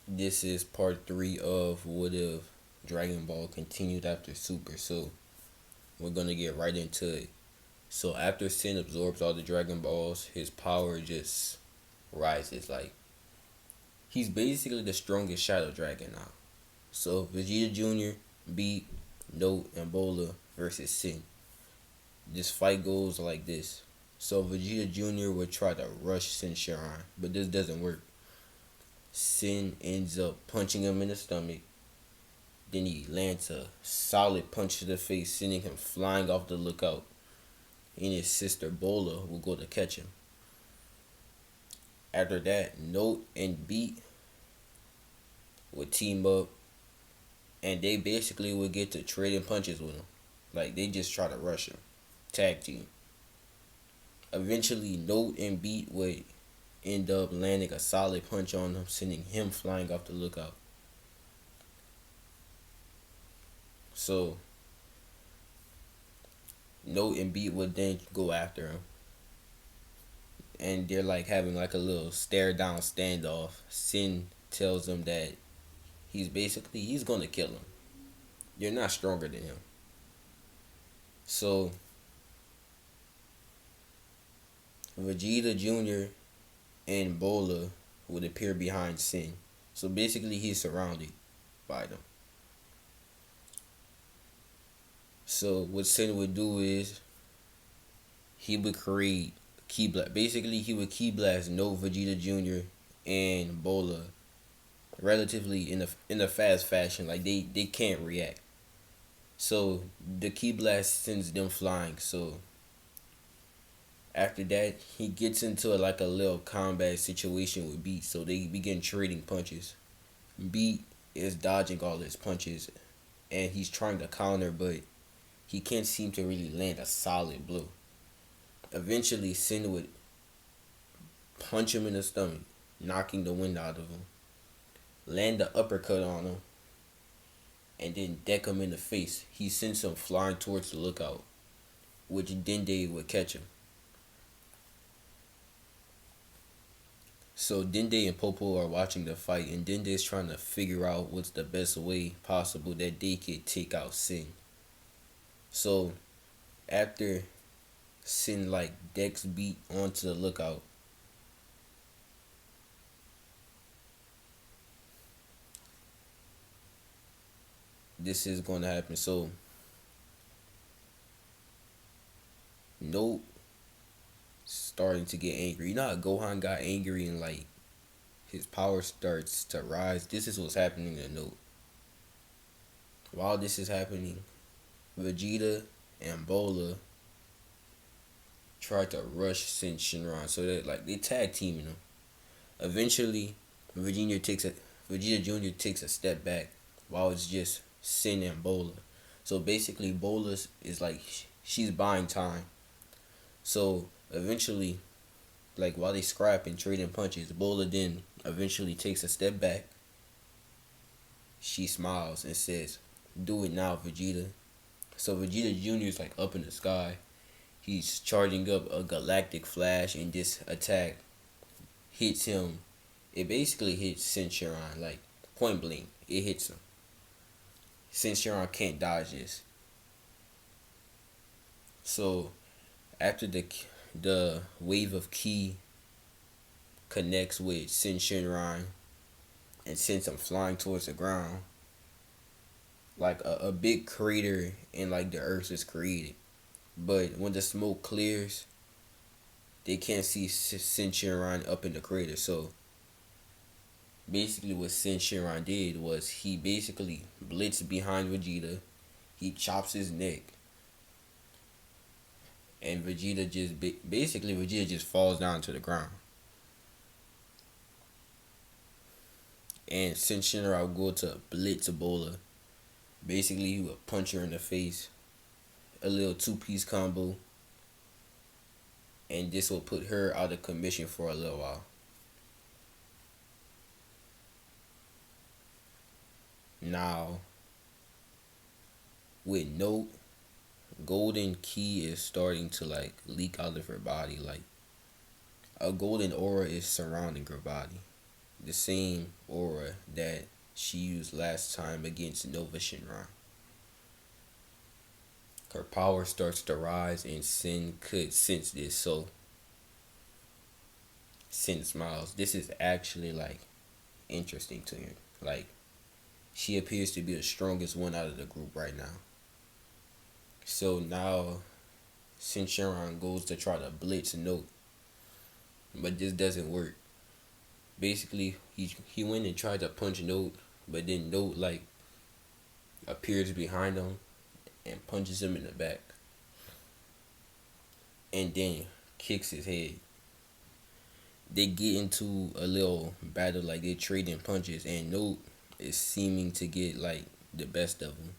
This is part 3 of What If Dragon Ball continued after Super. So we're gonna get right into it. So after Sin absorbs all the Dragon Balls, his power just rises. Like he's basically the strongest Shadow Dragon now. So Vegeta Jr. beat Note and Bola versus Sin. This fight goes like this. So Vegeta Jr. would try to rush Sin Shiran, but this doesn't work. Sin ends up punching him in the stomach. Then he lands a solid punch to the face, sending him flying off the lookout. And his sister Bola will go to catch him. After that, Note and Beat would team up, and they basically would get to trading punches with him. Like they just try to rush him. Tag team. Eventually, Note and Beat would end up landing a solid punch on him, sending him flying off the lookout. So, Note and Beat would then go after him. And they're like having like a little stare down standoff. Sin tells him that he's gonna kill him. You're not stronger than him. So Vegeta Jr. and Bola would appear behind Sin. So basically he's surrounded by them. So what Sin would do is he would create Ki Blast. Basically he would Ki Blast No Vegeta Jr. and Bola relatively in a fast fashion. Like they can't react. So the Ki Blast sends them flying. So after that, he gets into like a little combat situation with Beat. So they begin trading punches. Beat is dodging all his punches, and he's trying to counter, but he can't seem to really land a solid blow. Eventually, Sin would punch him in the stomach, knocking the wind out of him, land the uppercut on him, and then deck him in the face. He sends him flying towards the lookout, which Dende would catch him. So Dende and Popo are watching the fight, and Dende is trying to figure out what's the best way possible that they could take out Sin. So after Sin like decks Beat onto the lookout, this is going to happen. So Note starting to get angry. You know how Gohan got angry and like his power starts to rise? This is what's happening to Note. While this is happening, Vegeta and Bola try to rush Sin Shinron, so that like they tag teaming him. Eventually, Vegeta Jr. takes a step back while it's just Sin and Bola. So basically, Bola is like she's buying time. So eventually, like while they scrap and trading punches, Bola then eventually takes a step back. She smiles and says, "Do it now, Vegeta." So Vegeta Jr. is like up in the sky. He's charging up a galactic flash, and this attack hits him. It basically hits Senshiron, like point blank. It hits him. Senshiron can't dodge this. So after the wave of Ki connects with Senshiron and sends him flying towards the ground, like a big crater in like the earth is created. But when the smoke clears, they can't see Senshiron up in the crater. So basically what Senshiron did was he basically blitzed behind Vegeta. He chops his neck, and Vegeta just basically Vegeta just falls down to the ground. And Senshiron will go to blitz Bola. Basically, he would punch her in the face, a little two-piece combo, and this will put her out of commission for a little while. Now, with Note, golden Ki is starting to like leak out of her body. Like a golden aura is surrounding her body. the same aura that she used last time against Nova Shinran. Her power starts to rise, and Sin could sense this. So Sin smiles. This is actually like interesting to him. Like, she appears to be the strongest one out of the group right now. So now Sin Shinran goes to try to blitz Note, but this doesn't work. Basically, he went and tried to punch Note, but then Note like appears behind him and punches him in the back, and then kicks his head. They get into a little battle, like they're trading punches, and Note is seeming to get like the best of him,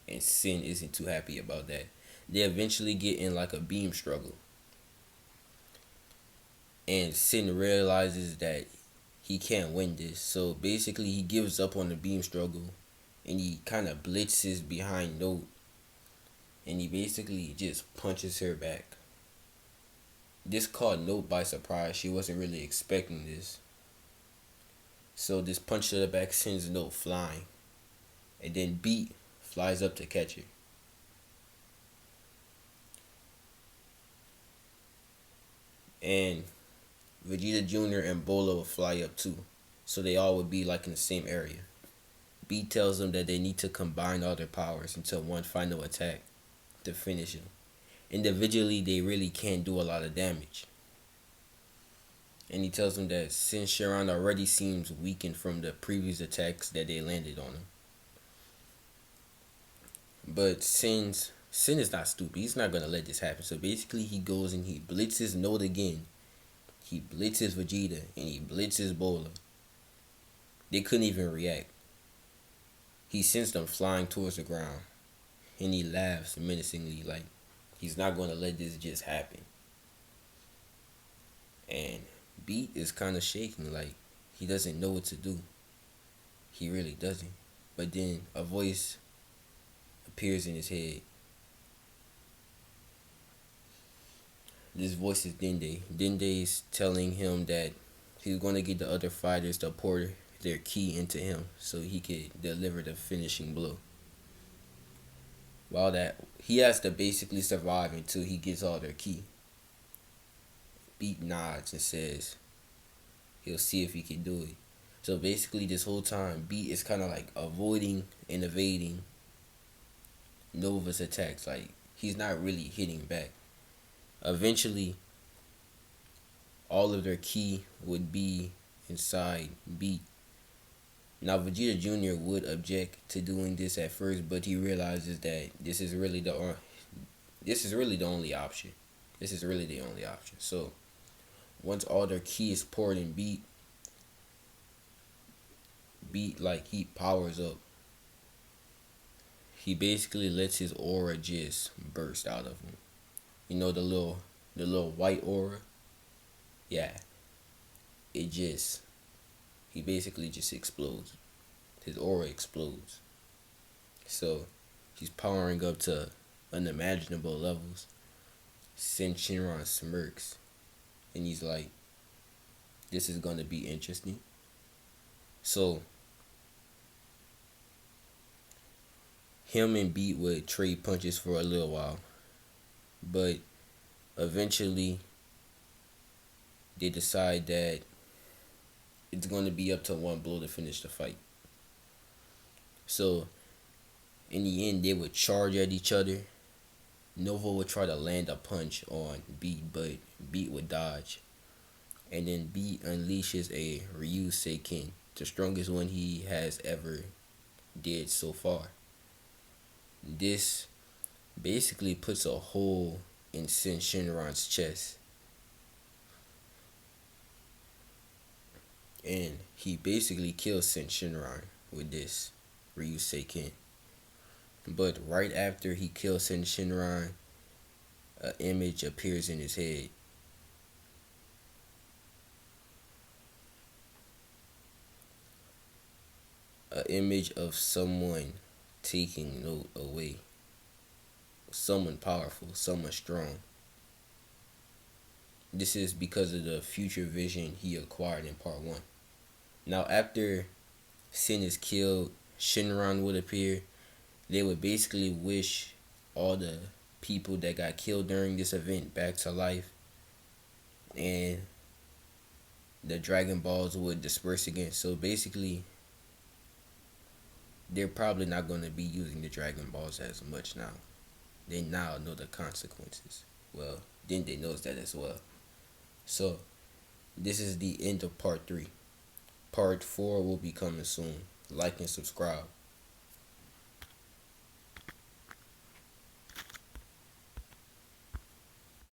and Sin isn't too happy about that. They eventually get in like a beam struggle, and Sin realizes that he can't win this. So basically, he gives up on the beam struggle, and he kind of blitzes behind Note, and he basically just punches her back. This caught Note by surprise. She wasn't really expecting this. So this punch to the back sends Note flying, and then Beat flies up to catch her. And Vegeta Jr. and Bola will fly up too, so they all would be like in the same area. Beat tells them that they need to combine all their powers into one final attack to finish him. Individually, they really can't do a lot of damage. And he tells them that since Shinran already seems weakened from the previous attacks that they landed on him. But Sin is not stupid. He's not gonna let this happen. So basically, he goes and he blitzes Note again. He blitzes Vegeta and he blitzes Bola. They couldn't even react. He sends them flying towards the ground, and he laughs menacingly, like he's not gonna let this just happen. And Beat is kind of shaking, like he doesn't know what to do. He really doesn't. But then a voice appears in his head. This voice is Dende. Dende is telling him that he's going to get the other fighters to pour their ki into him so he could deliver the finishing blow. While that, he has to basically survive until he gets all their ki. Beat nods and says he'll see if he can do it. So basically, this whole time, Beat is kind of like avoiding and evading Nova's attacks. Like, he's not really hitting back. Eventually, all of their ki would be inside Beat. Now, Vegeta Jr. would object to doing this at first, but he realizes that this is really the only option. This is really the only option. So, once all their ki is poured in Beat like he powers up. He basically lets his aura just burst out of him. You know the little white aura? Yeah. He basically just explodes. His aura explodes. So he's powering up to unimaginable levels. Sin Shinron smirks. And he's like, this is gonna be interesting. So him and Beat would trade punches for a little while. But eventually they decide that it's going to be up to one blow to finish the fight. So in the end, they would charge at each other. Nova would try to land a punch on Beat, but Beat would dodge. And then Beat unleashes a Ryuseiken, the strongest one he has ever did so far. This basically puts a hole in Sin Shinran's chest. And he basically kills Sin Shinran with this Ryuseiken. But right after he kills Sin Shinran, an image appears in his head. An image of someone taking Note away. Someone powerful, someone strong. This is because of the future vision he acquired in part 1. Now, after Sin is killed, Shinron would appear. They would basically wish all the people that got killed during this event back to life, and the Dragon Balls would disperse again. So basically, they're probably not going to be using the Dragon Balls as much now. They now know the consequences. Well, then they knows that as well. So this is the end of part 3. Part 4 will be coming soon. Like and subscribe.